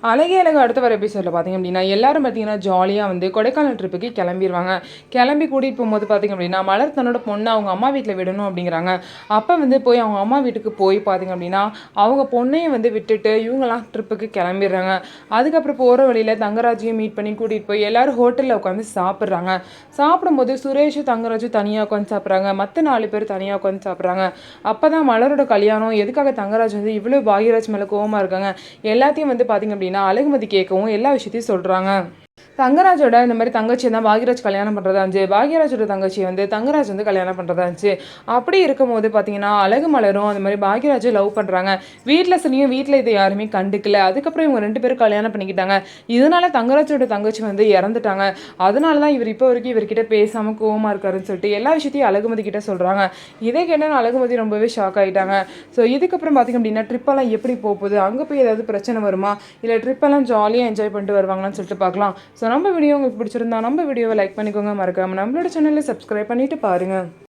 அழகே அழகு அடுத்த வர எபிசோடில் பார்த்தீங்க அப்படின்னா எல்லாரும் பார்த்தீங்கன்னா ஜாலியாக வந்து கொடைக்கானல் ட்ரிப்புக்கு கிளம்பிடுவாங்க. கிளம்பி கூட்டிகிட்டு போகும்போது பார்த்தீங்க அப்படின்னா மலர் தன்னோட பொண்ணை அவங்க அம்மா வீட்டில் விடணும் அப்படிங்கிறாங்க. அப்போ வந்து போய் அவங்க அம்மா வீட்டுக்கு போய் பார்த்தீங்க அப்படின்னா அவங்க பொண்ணையும் வந்து விட்டுட்டு இவங்கெல்லாம் ட்ரிப்புக்கு கிளம்பிடுறாங்க. அதுக்கப்புறம் போகிற வழியில் தங்கராஜையும் மீட் பண்ணி கூட்டிகிட்டு போய் எல்லோரும் ஹோட்டலில் உட்காந்து சாப்பிட்றாங்க. சாப்பிடும்போது சுரேஷ் தங்கராஜும் தனியாக உட்காந்து சாப்பிட்றாங்க. மற்ற 4 பேர் தனியாக உட்காந்து சாப்பிட்றாங்க. அப்போ தான் மலரோட கல்யாணம் எதுக்காக தங்கராஜ் வந்து இவ்வளோ பாகியராஜ் மேலே கோவமாக இருக்காங்க எல்லாத்தையும் வந்து பார்த்தீங்க அப்படின்னா அழகுமதி கேட்கவும் எல்லா விஷயத்தையும் சொல்றாங்க. தங்கராஜோட இந்த மாதிரி தங்கச்சியை தான் பாக்யராஜ் கல்யாணம் பண்ணுறதா இருந்துச்சு. பாக்யராஜோட தங்கச்சி வந்து தங்கராஜ் வந்து கல்யாணம் பண்ணுறதா இருந்துச்சு. அப்படி இருக்கும்போது பார்த்தீங்கன்னா அழகு மலரும் அந்த மாதிரி பாக்யராஜை லவ் பண்ணுறாங்க. வீட்டில் சொல்லியும் வீட்டில் இதை யாருமே கண்டுக்கல. அதுக்கப்புறம் இவங்க 2 பேரும் கல்யாணம் பண்ணிக்கிட்டாங்க. இதனால தங்கராஜோட தங்கச்சி வந்து இறந்துட்டாங்க. அதனால தான் இவர் இப்போ வரைக்கும் இவர்கிட்ட பேசாமல் கோவமாக இருக்காருன்னு சொல்லிட்டு எல்லா விஷயத்தையும் அழகுமதி கிட்ட சொல்கிறாங்க. இதை கேட்டால் அழகுமதி ரொம்பவே ஷாக் ஆகிட்டாங்க. ஸோ இதுக்கப்புறம் பார்த்திங்க அப்படின்னா ட்ரிப்பெல்லாம் எப்படி போகுது, அங்கே போய் ஏதாவது பிரச்சனை வருமா, இல்லை ட்ரிப்பெல்லாம் ஜாலியாக என்ஜாய் பண்ணிட்டு வருவாங்களான்னு சொல்லிட்டு பார்க்கலாம். ஸோ நம்ம வீடியோ உங்களுக்கு பிடிச்சிருந்தா நம்ம வீடியோவை லைக் பண்ணிக்கோங்க. மறக்காமல் நம்மளோட சேனலில் சப்ஸ்கிரைப் பண்ணிவிட்டு பாருங்கள்.